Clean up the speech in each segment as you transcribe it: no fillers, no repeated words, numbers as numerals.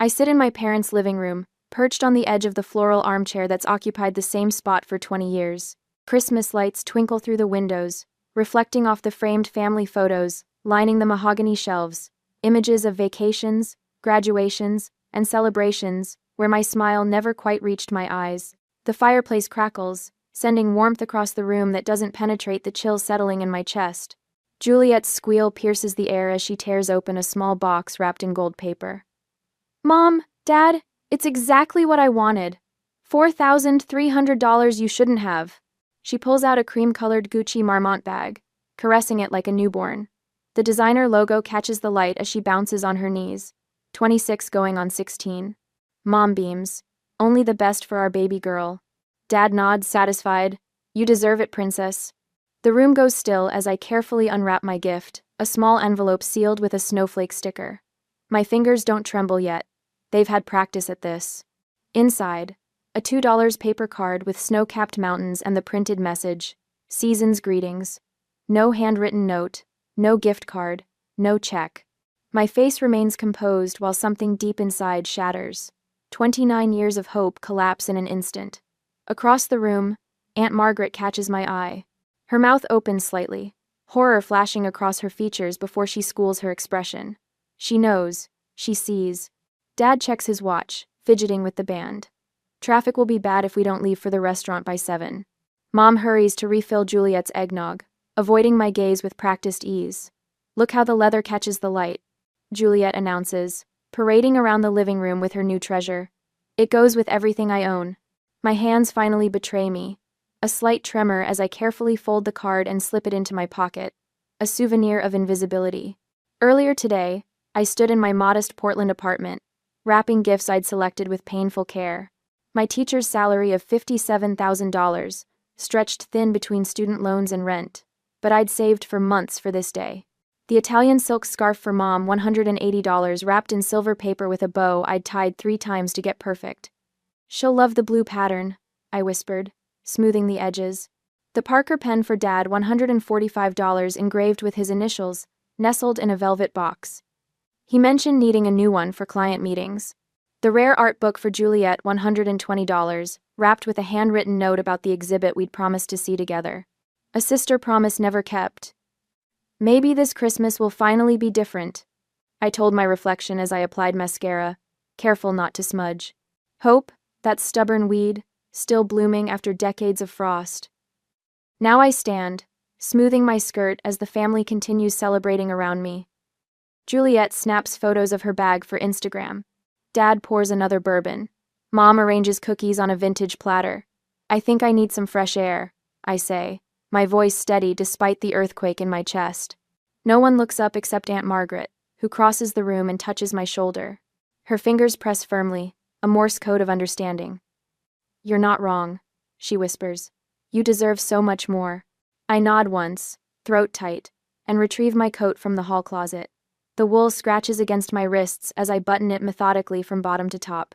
I sit in my parents' living room, perched on the edge of the floral armchair that's occupied the same spot for 20 years. Christmas lights twinkle through the windows, reflecting off the framed family photos, lining the mahogany shelves, images of vacations, graduations, and celebrations, where my smile never quite reached my eyes. The fireplace crackles, sending warmth across the room that doesn't penetrate the chill settling in my chest. Juliet's squeal pierces the air as she tears open a small box wrapped in gold paper. "Mom, Dad, it's exactly what I wanted. $4,300 you shouldn't have." She pulls out a cream-colored Gucci Marmont bag, caressing it like a newborn. The designer logo catches the light as she bounces on her knees. 26 going on 16. Mom beams. "Only the best for our baby girl." Dad nods, satisfied. "You deserve it, princess." The room goes still as I carefully unwrap my gift, a small envelope sealed with a snowflake sticker. My fingers don't tremble yet. They've had practice at this. Inside, a $2 paper card with snow-capped mountains and the printed message, "Season's greetings." No handwritten note, no gift card, no check. My face remains composed while something deep inside shatters. 29 years of hope collapse in an instant. Across the room, Aunt Margaret catches my eye. Her mouth opens slightly, horror flashing across her features before she schools her expression. She knows, she sees. Dad checks his watch, fidgeting with the band. Traffic will be bad if we don't leave for the restaurant by 7. Mom hurries to refill Juliet's eggnog, avoiding my gaze with practiced ease. "Look how the leather catches the light," Juliet announces, parading around the living room with her new treasure. "It goes with everything I own." My hands finally betray me. A slight tremor as I carefully fold the card and slip it into my pocket. A souvenir of invisibility. Earlier today, I stood in my modest Portland apartment, wrapping gifts I'd selected with painful care. My teacher's salary of $57,000, stretched thin between student loans and rent, but I'd saved for months for this day. The Italian silk scarf for Mom, $180, wrapped in silver paper with a bow I'd tied 3 times to get perfect. "She'll love the blue pattern," I whispered, smoothing the edges. The Parker pen for Dad, $145, engraved with his initials, nestled in a velvet box. He mentioned needing a new one for client meetings. The rare art book for Juliet, $120, wrapped with a handwritten note about the exhibit we'd promised to see together. A sister promise never kept. "Maybe this Christmas will finally be different," I told my reflection as I applied mascara, careful not to smudge. Hope, that stubborn weed, still blooming after decades of frost. Now I stand, smoothing my skirt as the family continues celebrating around me. Juliet snaps photos of her bag for Instagram. Dad pours another bourbon. Mom arranges cookies on a vintage platter. "I think I need some fresh air," I say, my voice steady despite the earthquake in my chest. No one looks up except Aunt Margaret, who crosses the room and touches my shoulder. Her fingers press firmly, a Morse code of understanding. "You're not wrong," she whispers. "You deserve so much more." I nod once, throat tight, and retrieve my coat from the hall closet. The wool scratches against my wrists as I button it methodically from bottom to top.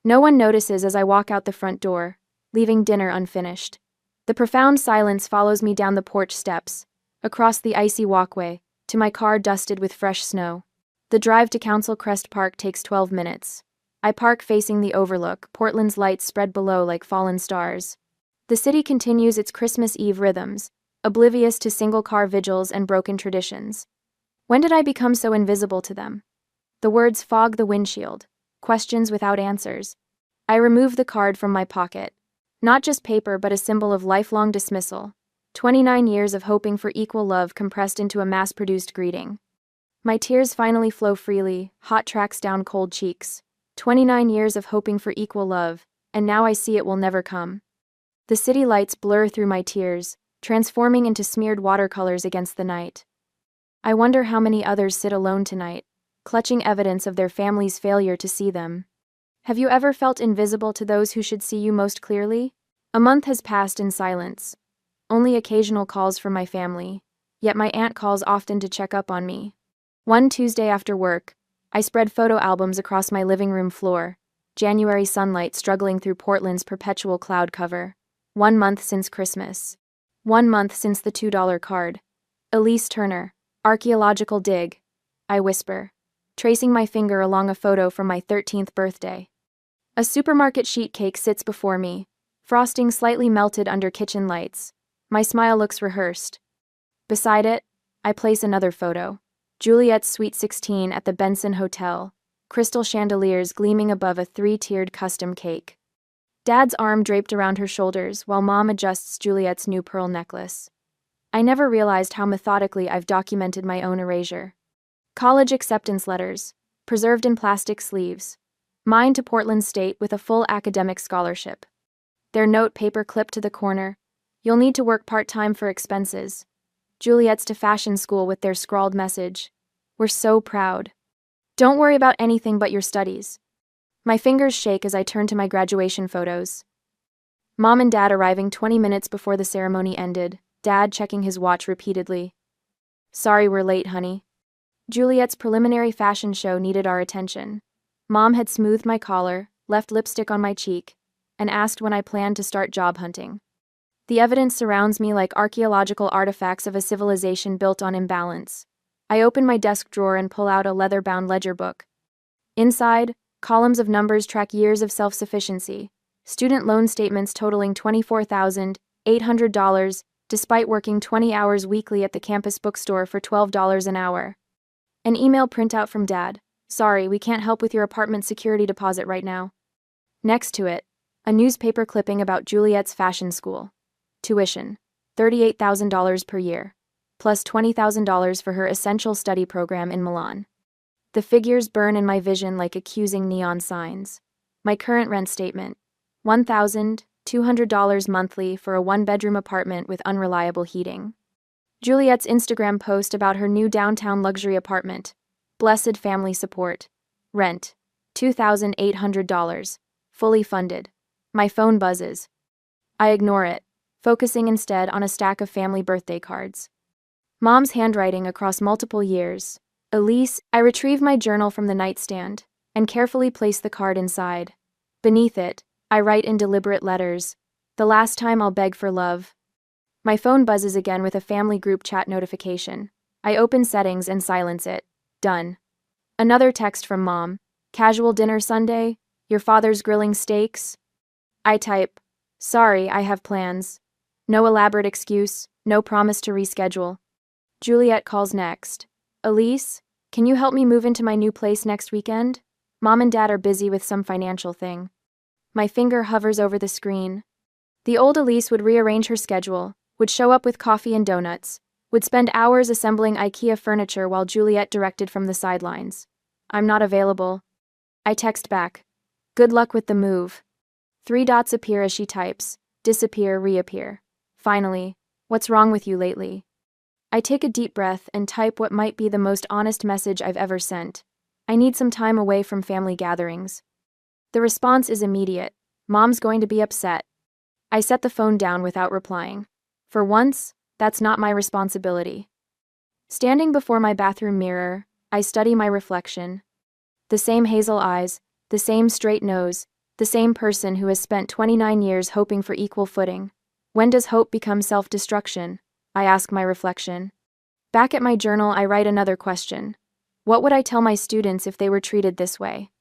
No one notices as I walk out the front door, leaving dinner unfinished. The profound silence follows me down the porch steps, across the icy walkway, to my car dusted with fresh snow. The drive to Council Crest Park takes 12 minutes. I park facing the overlook, Portland's lights spread below like fallen stars. The city continues its Christmas Eve rhythms, oblivious to single-car vigils and broken traditions. When did I become so invisible to them? The words fog the windshield, questions without answers. I remove the card from my pocket. Not just paper, but a symbol of lifelong dismissal. 29 years of hoping for equal love compressed into a mass-produced greeting. My tears finally flow freely, hot tracks down cold cheeks. 29 years of hoping for equal love, and now I see it will never come. The city lights blur through my tears, transforming into smeared watercolors against the night. I wonder how many others sit alone tonight, clutching evidence of their family's failure to see them. Have you ever felt invisible to those who should see you most clearly? A month has passed in silence. Only occasional calls from my family, yet my aunt calls often to check up on me. One Tuesday after work, I spread photo albums across my living room floor, January sunlight struggling through Portland's perpetual cloud cover. 1 month since Christmas. 1 month since the $2 card. Elise Turner, archaeological dig. I whisper. tracing my finger along a photo from my 13th birthday. A supermarket sheet cake sits before me, frosting slightly melted under kitchen lights. My smile looks rehearsed. Beside it, I place another photo. Juliet's Sweet 16 at the Benson Hotel, crystal chandeliers gleaming above a 3-tiered custom cake. Dad's arm draped around her shoulders while Mom adjusts Juliet's new pearl necklace. I never realized how methodically I've documented my own erasure. College acceptance letters, preserved in plastic sleeves. Mine to Portland State with a full academic scholarship. Their note paper clipped to the corner. You'll need to work part-time for expenses. Juliet's to fashion school with their scrawled message. We're so proud. Don't worry about anything but your studies. My fingers shake as I turn to my graduation photos. Mom and Dad arriving 20 minutes before the ceremony ended, Dad checking his watch repeatedly. Sorry we're late, honey. Juliet's preliminary fashion show needed our attention. Mom had smoothed my collar, left lipstick on my cheek, and asked when I planned to start job hunting. The evidence surrounds me like archaeological artifacts of a civilization built on imbalance. I open my desk drawer and pull out a leather-bound ledger book. Inside, columns of numbers track years of self-sufficiency, student loan statements totaling $24,800, despite working 20 hours weekly at the campus bookstore for $12 an hour. An email printout from Dad. Sorry, we can't help with your apartment security deposit right now. Next to it, a newspaper clipping about Juliet's fashion school. Tuition, $38,000 per year, plus $20,000 for her essential study program in Milan. The figures burn in my vision like accusing neon signs. My current rent statement, $1,200 monthly for a 1-bedroom apartment with unreliable heating. Juliet's Instagram post about her new downtown luxury apartment. Blessed family support. Rent, $2,800, fully funded. My phone buzzes. I ignore it, focusing instead on a stack of family birthday cards. Mom's handwriting across multiple years. Elise, I retrieve my journal from the nightstand and carefully place the card inside. Beneath it, I write in deliberate letters, the last time I'll beg for love. My phone buzzes again with a family group chat notification. I open settings and silence it. Done. Another text from Mom. Casual dinner Sunday? Your father's grilling steaks? I type, sorry, I have plans. No elaborate excuse, no promise to reschedule. Juliet calls next. Elise, can you help me move into my new place next weekend? Mom and Dad are busy with some financial thing. My finger hovers over the screen. The old Elise would rearrange her schedule, would show up with coffee and donuts, would spend hours assembling IKEA furniture while Juliet directed from the sidelines. I'm not available. I text back. Good luck with the move. 3 dots appear as she types. Disappear, reappear. Finally, what's wrong with you lately? I take a deep breath and type what might be the most honest message I've ever sent. I need some time away from family gatherings. The response is immediate. Mom's going to be upset. I set the phone down without replying. For once, that's not my responsibility. Standing before my bathroom mirror, I study my reflection. The same hazel eyes, the same straight nose, the same person who has spent 29 years hoping for equal footing. When does hope become self-destruction? I ask my reflection. Back at my journal, I write another question. What would I tell my students if they were treated this way?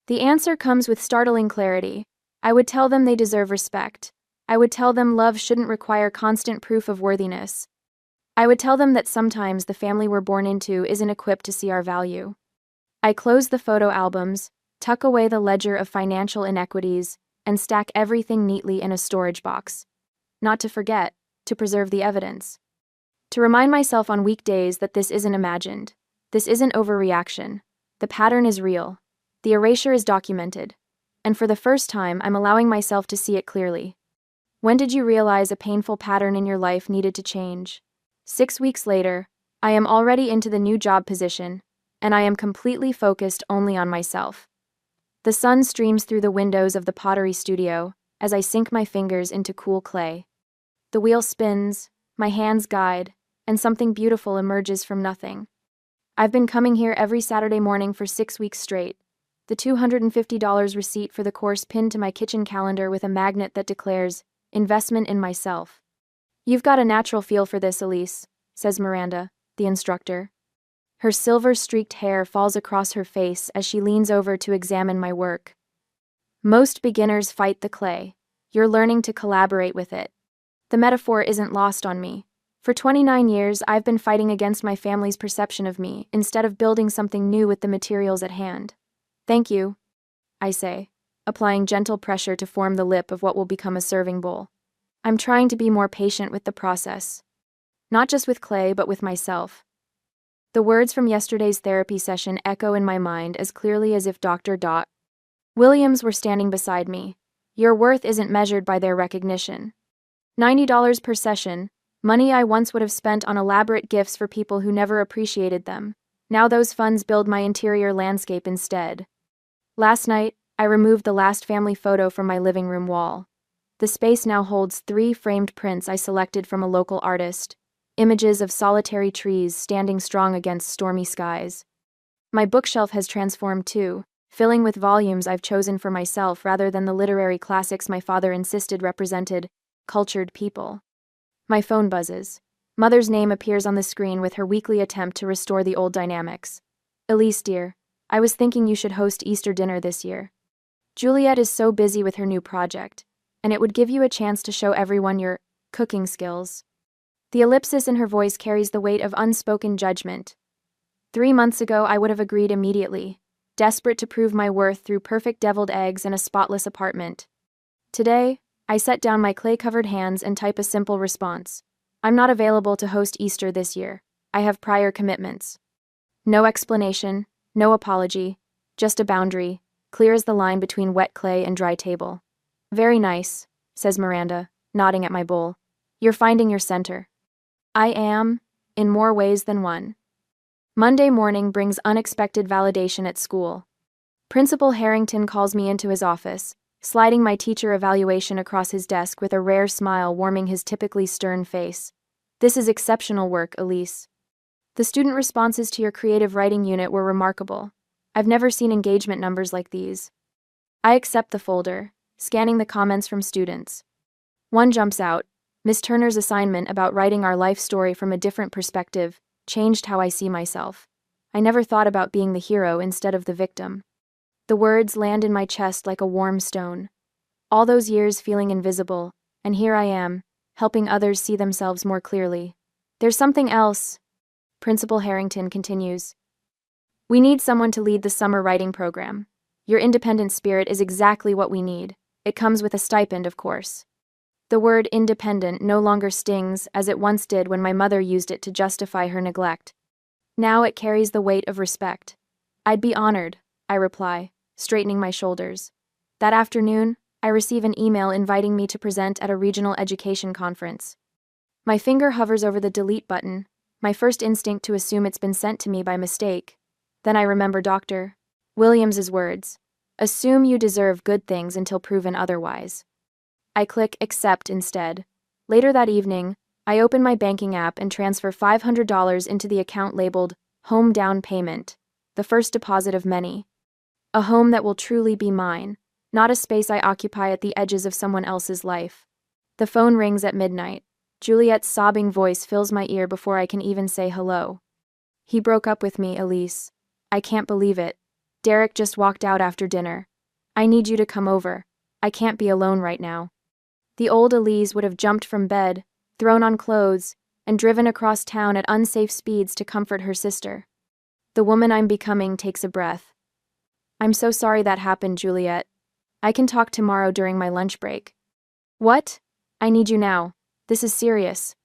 The answer comes with startling clarity. I would tell them they deserve respect. I would tell them love shouldn't require constant proof of worthiness. I would tell them that sometimes the family we're born into isn't equipped to see our value. I close the photo albums, tuck away the ledger of financial inequities, and stack everything neatly in a storage box. Not to forget, to preserve the evidence. To remind myself on weekdays that this isn't imagined. This isn't overreaction. The pattern is real. The erasure is documented. And for the first time, I'm allowing myself to see it clearly. When did you realize a painful pattern in your life needed to change? 6 weeks later, I am already into the new job position, and I am completely focused only on myself. The sun streams through the windows of the pottery studio as I sink my fingers into cool clay. The wheel spins, my hands guide, and something beautiful emerges from nothing. I've been coming here every Saturday morning for 6 weeks straight. The $250 receipt for the course pinned to my kitchen calendar with a magnet that declares, investment in myself. You've got a natural feel for this, Elise, says Miranda, the instructor. Her silver-streaked hair falls across her face as she leans over to examine my work. Most beginners fight the clay. You're learning to collaborate with it. The metaphor isn't lost on me. For 29 years, I've been fighting against my family's perception of me, instead of building something new with the materials at hand. Thank you, I say, applying gentle pressure to form the lip of what will become a serving bowl. I'm trying to be more patient with the process. Not just with clay, but with myself. The words from yesterday's therapy session echo in my mind as clearly as if Dr. Williams were standing beside me. Your worth isn't measured by their recognition. $90 per session, money I once would have spent on elaborate gifts for people who never appreciated them. Now those funds build my interior landscape instead. Last night, I removed the last family photo from my living room wall. The space now holds 3 framed prints I selected from a local artist, images of solitary trees standing strong against stormy skies. My bookshelf has transformed too, filling with volumes I've chosen for myself rather than the literary classics my father insisted represented cultured people. My phone buzzes. Mother's name appears on the screen with her weekly attempt to restore the old dynamics. Elise, dear, I was thinking you should host Easter dinner this year. Juliet is so busy with her new project, and it would give you a chance to show everyone your cooking skills. The ellipsis in her voice carries the weight of unspoken judgment. 3 months ago, I would have agreed immediately, desperate to prove my worth through perfect deviled eggs and a spotless apartment. Today, I set down my clay-covered hands and type a simple response. I'm not available to host Easter this year. I have prior commitments. No explanation, no apology, just a boundary, clear as the line between wet clay and dry table. Very nice, says Miranda, nodding at my bowl. You're finding your center. I am, in more ways than one. Monday morning brings unexpected validation at school. Principal Harrington calls me into his office, sliding my teacher evaluation across his desk with a rare smile warming his typically stern face. This is exceptional work, Elise. The student responses to your creative writing unit were remarkable. I've never seen engagement numbers like these. I accept the folder, scanning the comments from students. One jumps out. Miss Turner's assignment about writing our life story from a different perspective changed how I see myself. I never thought about being the hero instead of the victim. The words land in my chest like a warm stone. All those years feeling invisible, and here I am, helping others see themselves more clearly. There's something else, Principal Harrington continues. We need someone to lead the summer writing program. Your independent spirit is exactly what we need. It comes with a stipend, of course. The word independent no longer stings as it once did when my mother used it to justify her neglect. Now it carries the weight of respect. I'd be honored, I reply, straightening my shoulders. That afternoon, I receive an email inviting me to present at a regional education conference. My finger hovers over the delete button, my first instinct to assume it's been sent to me by mistake. Then I remember Dr. Williams's words. Assume you deserve good things until proven otherwise. I click accept instead. Later that evening, I open my banking app and transfer $500 into the account labeled Home Down Payment, the first deposit of many. A home that will truly be mine, not a space I occupy at the edges of someone else's life. The phone rings at midnight. Juliet's sobbing voice fills my ear before I can even say hello. He broke up with me, Elise. I can't believe it. Derek just walked out after dinner. I need you to come over. I can't be alone right now. The old Elise would have jumped from bed, thrown on clothes, and driven across town at unsafe speeds to comfort her sister. The woman I'm becoming takes a breath. I'm so sorry that happened, Juliet. I can talk tomorrow during my lunch break. What? I need you now. This is serious.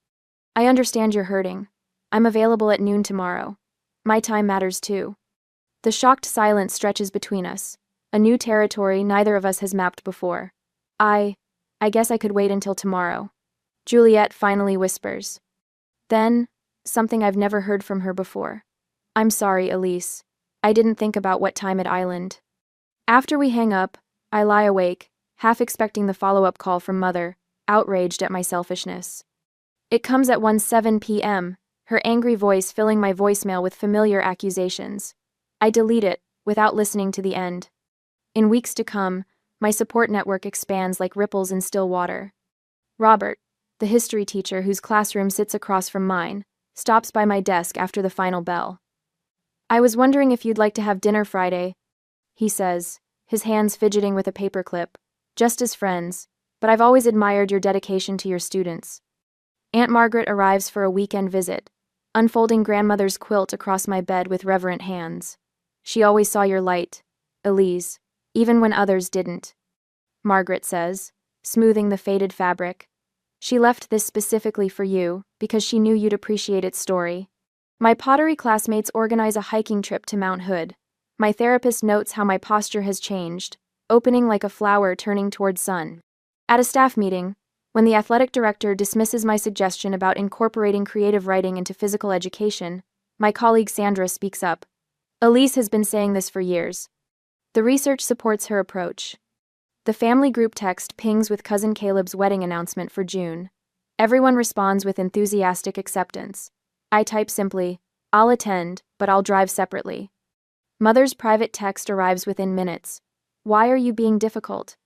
I understand you're hurting. I'm available at noon tomorrow. My time matters too. The shocked silence stretches between us, a new territory neither of us has mapped before. I guess I could wait until tomorrow. Juliet finally whispers. Then, something I've never heard from her before. I'm sorry, Elise. I didn't think about what time at Island. After we hang up, I lie awake, half expecting the follow-up call from Mother, outraged at my selfishness. It comes at 1:07 p.m., her angry voice filling my voicemail with familiar accusations. I delete it, without listening to the end. In weeks to come, my support network expands like ripples in still water. Robert, the history teacher whose classroom sits across from mine, stops by my desk after the final bell. I was wondering if you'd like to have dinner Friday, he says, his hands fidgeting with a paperclip. Just as friends, but I've always admired your dedication to your students. Aunt Margaret arrives for a weekend visit, unfolding grandmother's quilt across my bed with reverent hands. She always saw your light, Elise, even when others didn't, Margaret says, smoothing the faded fabric. She left this specifically for you, because she knew you'd appreciate its story. My pottery classmates organize a hiking trip to Mount Hood. My therapist notes how my posture has changed, opening like a flower turning toward sun. At a staff meeting, when the athletic director dismisses my suggestion about incorporating creative writing into physical education, my colleague Sandra speaks up. Elise has been saying this for years. The research supports her approach. The family group text pings with cousin Caleb's wedding announcement for June. Everyone responds with enthusiastic acceptance. I type simply, I'll attend, but I'll drive separately. Mother's private text arrives within minutes. Why are you being difficult?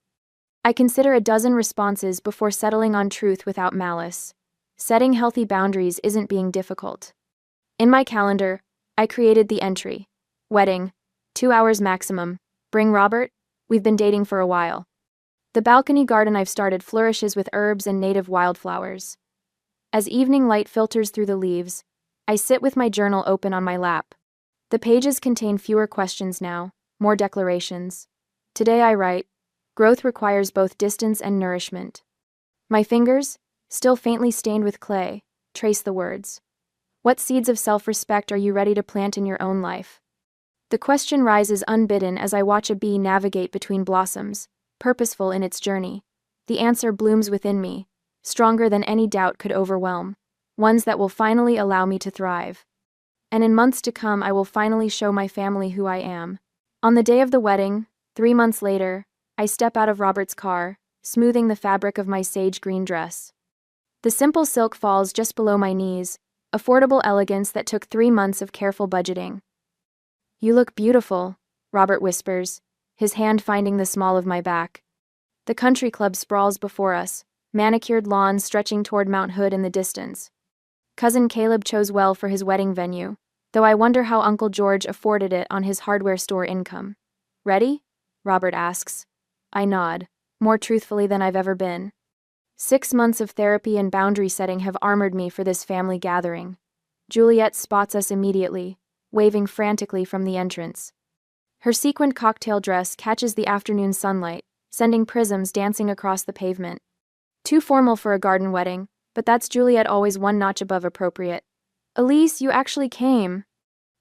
I consider a dozen responses before settling on truth without malice. Setting healthy boundaries isn't being difficult. In my calendar, I created the entry. Wedding. 2 hours maximum. Bring Robert? We've been dating for a while. The balcony garden I've started flourishes with herbs and native wildflowers. As evening light filters through the leaves, I sit with my journal open on my lap. The pages contain fewer questions now, more declarations. Today I write, growth requires both distance and nourishment. My fingers, still faintly stained with clay, trace the words. What seeds of self-respect are you ready to plant in your own life? The question rises unbidden as I watch a bee navigate between blossoms, purposeful in its journey. The answer blooms within me, stronger than any doubt could overwhelm, ones that will finally allow me to thrive. And in months to come I will finally show my family who I am. On the day of the wedding, 3 months later, I step out of Robert's car, smoothing the fabric of my sage green dress. The simple silk falls just below my knees, affordable elegance that took 3 months of careful budgeting. You look beautiful, Robert whispers, his hand finding the small of my back. The country club sprawls before us, manicured lawns stretching toward Mount Hood in the distance. Cousin Caleb chose well for his wedding venue, though I wonder how Uncle George afforded it on his hardware store income. Ready? Robert asks. I nod, more truthfully than I've ever been. 6 months of therapy and boundary setting have armored me for this family gathering. Juliet spots us immediately, waving frantically from the entrance. Her sequined cocktail dress catches the afternoon sunlight, sending prisms dancing across the pavement. Too formal for a garden wedding, but that's Juliet always one notch above appropriate. Elise, you actually came.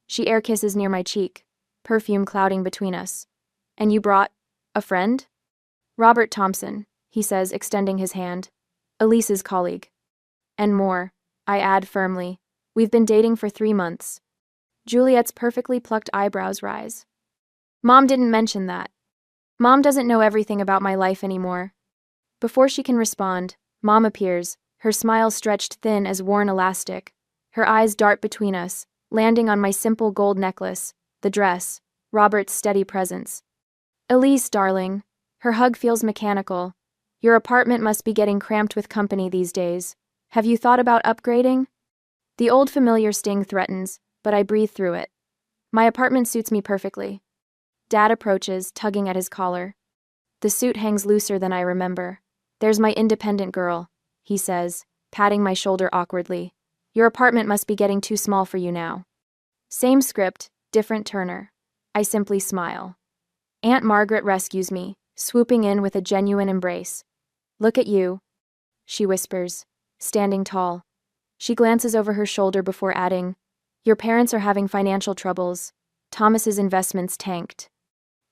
She air kisses near my cheek, perfume clouding between us. And you brought a friend? Robert Thompson, he says, extending his hand. Elise's colleague. And more, I add firmly. We've been dating for 3 months. Juliet's perfectly plucked eyebrows rise. Mom didn't mention that. Mom doesn't know everything about my life anymore. Before she can respond, Mom appears, her smile stretched thin as worn elastic. Her eyes dart between us, landing on my simple gold necklace, the dress, Robert's steady presence. Elise, darling. Her hug feels mechanical. Your apartment must be getting cramped with company these days. Have you thought about upgrading? The old familiar sting threatens, but I breathe through it. My apartment suits me perfectly. Dad approaches, tugging at his collar. The suit hangs looser than I remember. There's my independent girl, he says, patting my shoulder awkwardly. Your apartment must be getting too small for you now. Same script, different Turner. I simply smile. Aunt Margaret rescues me, swooping in with a genuine embrace. Look at you, she whispers, standing tall. She glances over her shoulder before adding, your parents are having financial troubles. Thomas's investments tanked.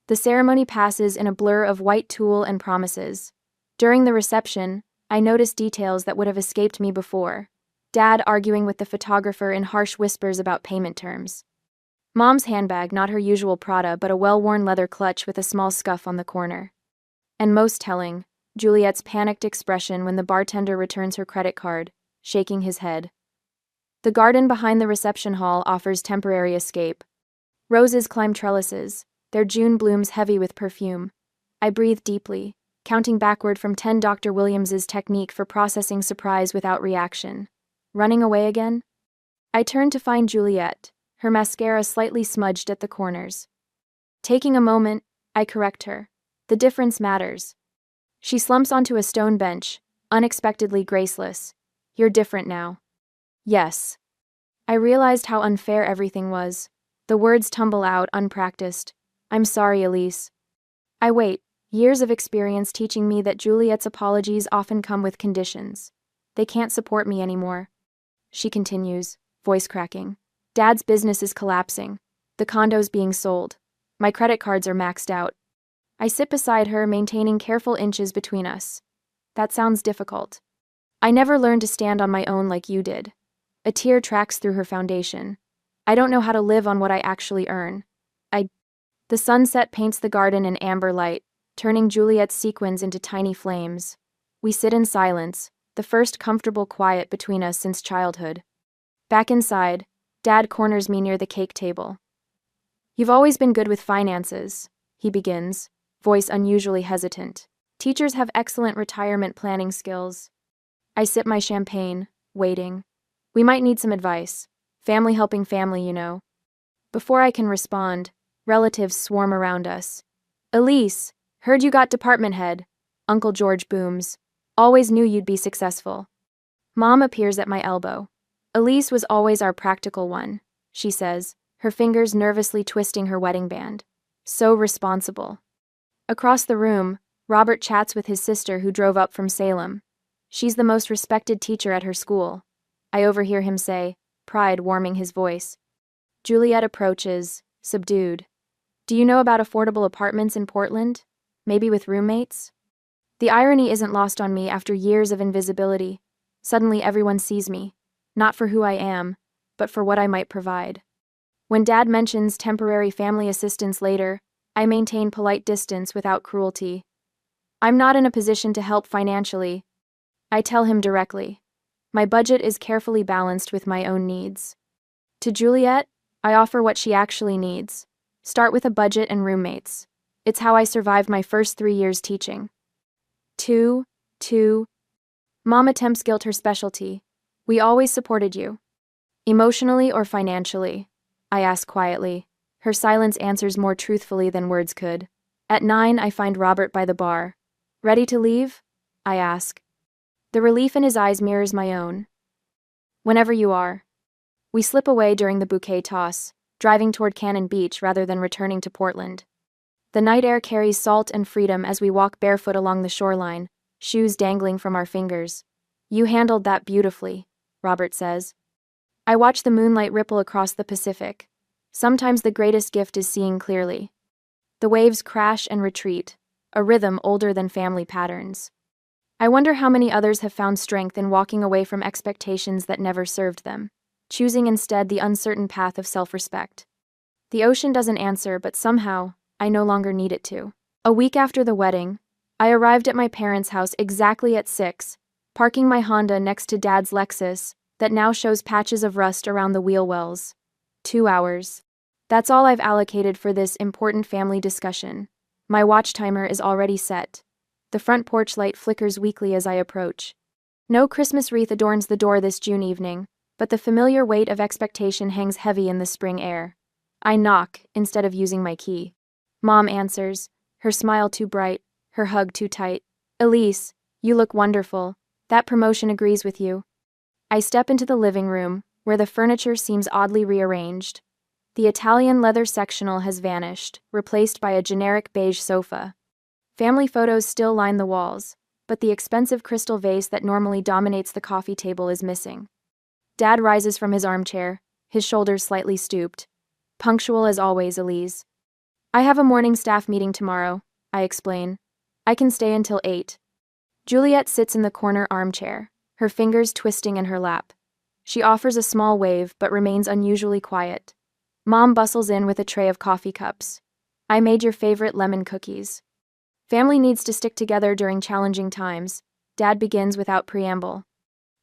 The ceremony passes in a blur of white tulle and promises. During the reception, I notice details that would have escaped me before. Dad arguing with the photographer in harsh whispers about payment terms. Mom's handbag, not her usual Prada, but a well-worn leather clutch with a small scuff on the corner. And most telling, Juliet's panicked expression when the bartender returns her credit card, shaking his head. The garden behind the reception hall offers temporary escape. Roses climb trellises, their June blooms heavy with perfume. I breathe deeply, counting backward from 10 Dr. Williams's technique for processing surprise without reaction. Running away again? I turn to find Juliet, her mascara slightly smudged at the corners. Taking a moment, I correct her. The difference matters. She slumps onto a stone bench, unexpectedly graceless. You're different now. Yes. I realized how unfair everything was. The words tumble out, unpracticed. I'm sorry, Elise. I wait, years of experience teaching me that Juliet's apologies often come with conditions. They can't support me anymore. She continues, voice cracking. Dad's business is collapsing. The condo's being sold. My credit cards are maxed out. I sit beside her, maintaining careful inches between us. That sounds difficult. I never learned to stand on my own like you did. A tear tracks through her foundation. I don't know how to live on what I actually earn. The sunset paints the garden in amber light, turning Juliet's sequins into tiny flames. We sit in silence, the first comfortable quiet between us since childhood. Back inside, Dad corners me near the cake table. You've always been good with finances, he begins, voice unusually hesitant. Teachers have excellent retirement planning skills. I sip my champagne, waiting. We might need some advice. Family helping family, you know. Before I can respond, relatives swarm around us. Elise, heard you got department head. Uncle George booms. Always knew you'd be successful. Mom appears at my elbow. Elise was always our practical one, she says, her fingers nervously twisting her wedding band. So responsible. Across the room, Robert chats with his sister who drove up from Salem. She's the most respected teacher at her school. I overhear him say, pride warming his voice. Juliet approaches, subdued. Do you know about affordable apartments in Portland? Maybe with roommates? The irony isn't lost on me after years of invisibility. Suddenly everyone sees me, not for who I am, but for what I might provide. When Dad mentions temporary family assistance later, I maintain polite distance without cruelty. I'm not in a position to help financially. I tell him directly. My budget is carefully balanced with my own needs. To Juliet, I offer what she actually needs. Start with a budget and roommates. It's how I survived my first 3 years teaching. 2. Mom attempts guilt her specialty. We always supported you. Emotionally or financially? I ask quietly. Her silence answers more truthfully than words could. At 9, I find Robert by the bar. Ready to leave? I ask. The relief in his eyes mirrors my own. Whenever you are. We slip away during the bouquet toss, driving toward Cannon Beach rather than returning to Portland. The night air carries salt and freedom as we walk barefoot along the shoreline, shoes dangling from our fingers. You handled that beautifully, Robert says. I watch the moonlight ripple across the Pacific. Sometimes the greatest gift is seeing clearly. The waves crash and retreat, a rhythm older than family patterns. I wonder how many others have found strength in walking away from expectations that never served them, choosing instead the uncertain path of self-respect. The ocean doesn't answer, but somehow, I no longer need it to. A week after the wedding, I arrived at my parents' house exactly at 6, parking my Honda next to Dad's Lexus that now shows patches of rust around the wheel wells. 2 hours. That's all I've allocated for this important family discussion. My watch timer is already set. The front porch light flickers weakly as I approach. No Christmas wreath adorns the door this June evening, but the familiar weight of expectation hangs heavy in the spring air. I knock, instead of using my key. Mom answers, her smile too bright, her hug too tight. Elise, you look wonderful. That promotion agrees with you. I step into the living room, where the furniture seems oddly rearranged. The Italian leather sectional has vanished, replaced by a generic beige sofa. Family photos still line the walls, but the expensive crystal vase that normally dominates the coffee table is missing. Dad rises from his armchair, his shoulders slightly stooped. Punctual as always, Elise. I have a morning staff meeting tomorrow, I explain. I can stay until 8. Juliet sits in the corner armchair, her fingers twisting in her lap. She offers a small wave but remains unusually quiet. Mom bustles in with a tray of coffee cups. I made your favorite lemon cookies. Family needs to stick together during challenging times. Dad begins without preamble.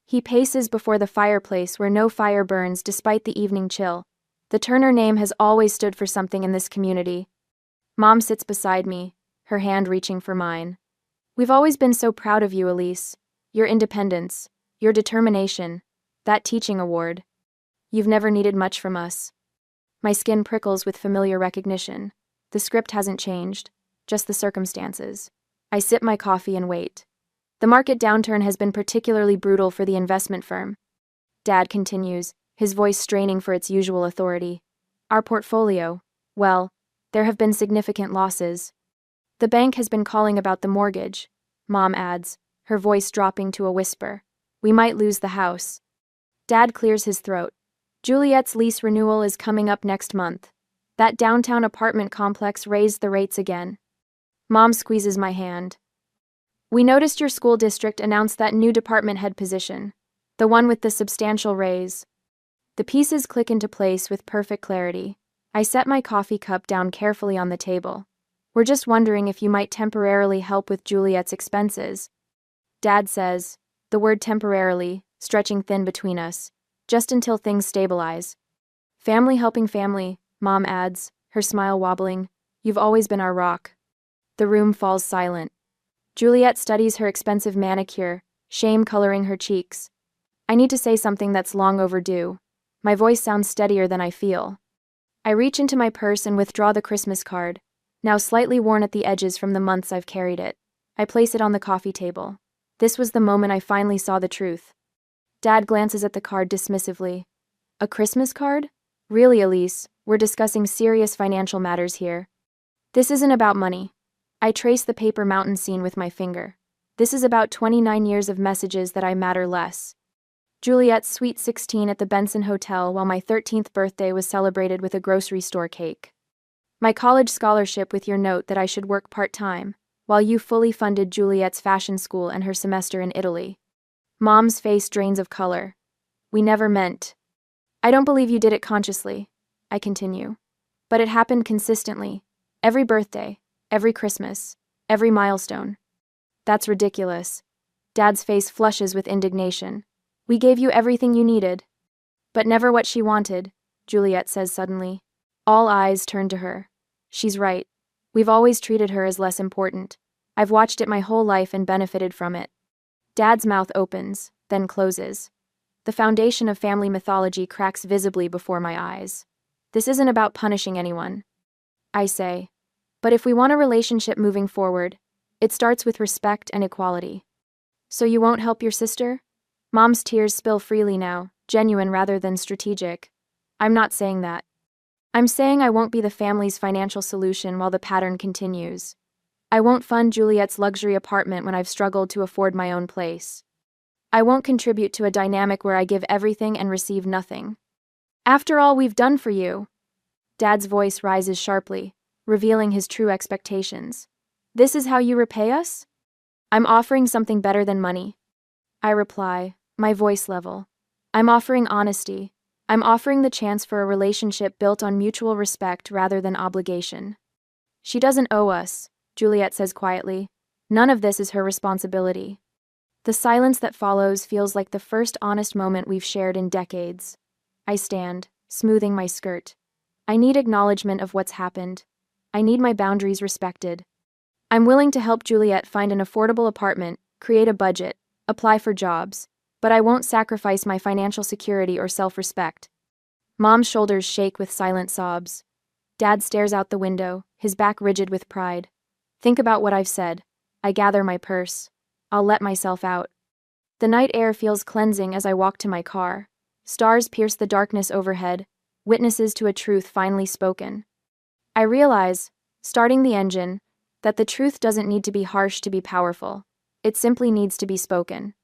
He paces before the fireplace where no fire burns despite the evening chill. The Turner name has always stood for something in this community. Mom sits beside me, her hand reaching for mine. We've always been so proud of you, Elise. Your independence, your determination, that teaching award. You've never needed much from us. My skin prickles with familiar recognition. The script hasn't changed, just the circumstances. I sip my coffee and wait. The market downturn has been particularly brutal for the investment firm. Dad continues, his voice straining for its usual authority. Our portfolio, well, there have been significant losses. The bank has been calling about the mortgage, Mom adds, her voice dropping to a whisper. We might lose the house. Dad clears his throat. Juliet's lease renewal is coming up next month. That downtown apartment complex raised the rates again. Mom squeezes my hand. We noticed your school district announced that new department head position, the one with the substantial raise. The pieces click into place with perfect clarity. I set my coffee cup down carefully on the table. We're just wondering if you might temporarily help with Juliet's expenses. Dad says, the word temporarily, stretching thin between us, just until things stabilize. Family helping family, Mom adds, her smile wobbling. You've always been our rock. The room falls silent. Juliet studies her expensive manicure, shame coloring her cheeks. I need to say something that's long overdue. My voice sounds steadier than I feel. I reach into my purse and withdraw the Christmas card, now slightly worn at the edges from the months I've carried it. I place it on the coffee table. This was the moment I finally saw the truth. Dad glances at the card dismissively. A Christmas card? Really, Elise, we're discussing serious financial matters here. This isn't about money. I trace the paper mountain scene with my finger. This is about 29 years of messages that I matter less. Juliet's sweet 16 at the Benson Hotel while my 13th birthday was celebrated with a grocery store cake. My college scholarship with your note that I should work part-time, while you fully funded Juliet's fashion school and her semester in Italy. Mom's face drains of color. We never meant. I don't believe you did it consciously, I continue. But it happened consistently. Every birthday, every Christmas, every milestone. That's ridiculous. Dad's face flushes with indignation. We gave you everything you needed. But never what she wanted, Juliet says suddenly. All eyes turn to her. She's right. We've always treated her as less important. I've watched it my whole life and benefited from it. Dad's mouth opens, then closes. The foundation of family mythology cracks visibly before my eyes. This isn't about punishing anyone, I say. But if we want a relationship moving forward, it starts with respect and equality. So you won't help your sister? Mom's tears spill freely now, genuine rather than strategic. I'm not saying that. I'm saying I won't be the family's financial solution while the pattern continues. I won't fund Juliet's luxury apartment when I've struggled to afford my own place. I won't contribute to a dynamic where I give everything and receive nothing. After all we've done for you. Dad's voice rises sharply, revealing his true expectations. This is how you repay us? I'm offering something better than money. I reply, my voice level. I'm offering honesty. I'm offering the chance for a relationship built on mutual respect rather than obligation. She doesn't owe us, Juliet says quietly. None of this is her responsibility. The silence that follows feels like the first honest moment we've shared in decades. I stand, smoothing my skirt. I need acknowledgement of what's happened. I need my boundaries respected. I'm willing to help Juliet find an affordable apartment, create a budget, apply for jobs, but I won't sacrifice my financial security or self-respect. Mom's shoulders shake with silent sobs. Dad stares out the window, his back rigid with pride. Think about what I've said. I gather my purse. I'll let myself out. The night air feels cleansing as I walk to my car. Stars pierce the darkness overhead, witnesses to a truth finally spoken. I realize, starting the engine, that the truth doesn't need to be harsh to be powerful. It simply needs to be spoken.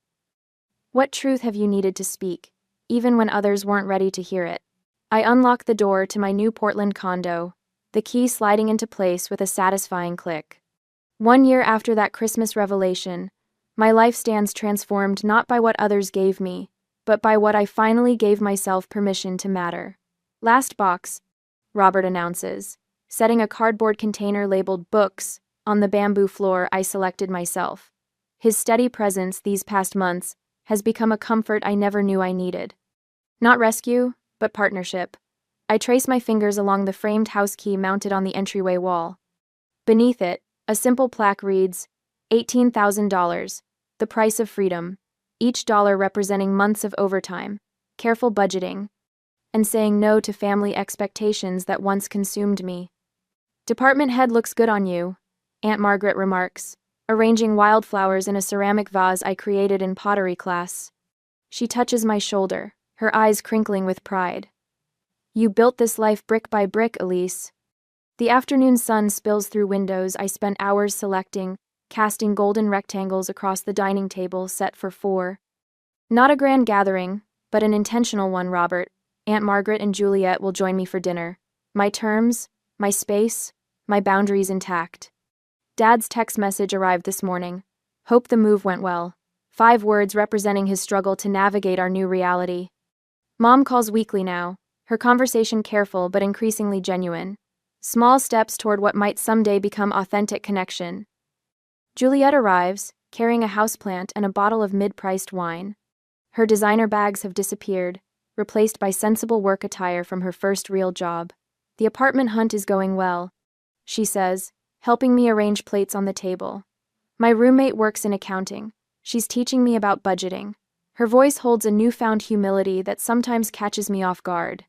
What truth have you needed to speak, even when others weren't ready to hear it? I unlock the door to my new Portland condo, the key sliding into place with a satisfying click. 1 year after that Christmas revelation, my life stands transformed not by what others gave me, but by what I finally gave myself permission to matter. Last box, Robert announces, setting a cardboard container labeled books on the bamboo floor I selected myself. His steady presence these past months has become a comfort I never knew I needed. Not rescue, but partnership. I trace my fingers along the framed house key mounted on the entryway wall. Beneath it, a simple plaque reads, $18,000, the price of freedom, each dollar representing months of overtime, careful budgeting, and saying no to family expectations that once consumed me. Department head looks good on you, Aunt Margaret remarks, arranging wildflowers in a ceramic vase I created in pottery class. She touches my shoulder, her eyes crinkling with pride. You built this life brick by brick, Elise. The afternoon sun spills through windows I spent hours selecting, casting golden rectangles across the dining table set for 4. Not a grand gathering, but an intentional one, Robert. Aunt Margaret and Juliet will join me for dinner. My terms, my space, my boundaries intact. Dad's text message arrived this morning. Hope the move went well. 5 words representing his struggle to navigate our new reality. Mom calls weekly now, her conversation careful but increasingly genuine. Small steps toward what might someday become authentic connection. Juliet arrives, carrying a houseplant and a bottle of mid-priced wine. Her designer bags have disappeared, replaced by sensible work attire from her first real job. The apartment hunt is going well, she says, helping me arrange plates on the table. My roommate works in accounting. She's teaching me about budgeting. Her voice holds a newfound humility that sometimes catches me off guard.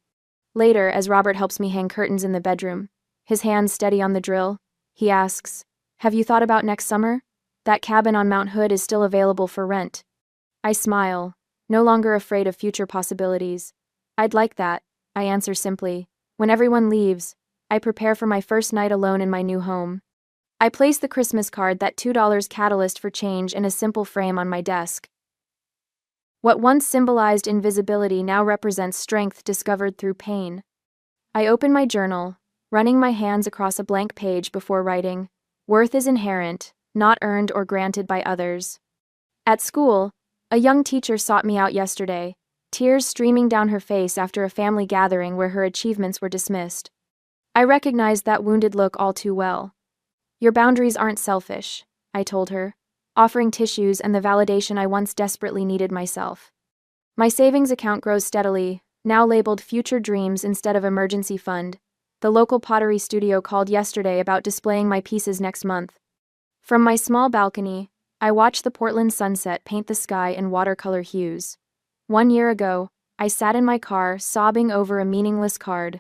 Later, as Robert helps me hang curtains in the bedroom, his hands steady on the drill, he asks, "Have you thought about next summer? That cabin on Mount Hood is still available for rent." I smile, no longer afraid of future possibilities. I'd like that, I answer simply. When everyone leaves, I prepare for my first night alone in my new home. I place the Christmas card, that $2 catalyst for change, in a simple frame on my desk. What once symbolized invisibility now represents strength discovered through pain. I open my journal, running my hands across a blank page before writing, "Worth is inherent, not earned or granted by others." At school, a young teacher sought me out yesterday, tears streaming down her face after a family gathering where her achievements were dismissed. I recognized that wounded look all too well. "Your boundaries aren't selfish," I told her, offering tissues and the validation I once desperately needed myself. My savings account grows steadily, now labeled Future Dreams instead of Emergency Fund. The local pottery studio called yesterday about displaying my pieces next month. From my small balcony, I watch the Portland sunset paint the sky in watercolor hues. 1 year ago, I sat in my car sobbing over a meaningless card.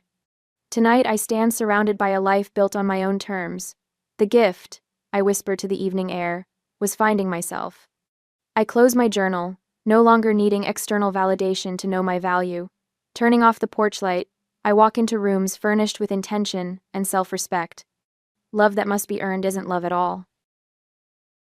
Tonight I stand surrounded by a life built on my own terms. The gift, I whisper to the evening air, was finding myself. I close my journal, no longer needing external validation to know my value. Turning off the porch light, I walk into rooms furnished with intention and self-respect. Love that must be earned isn't love at all.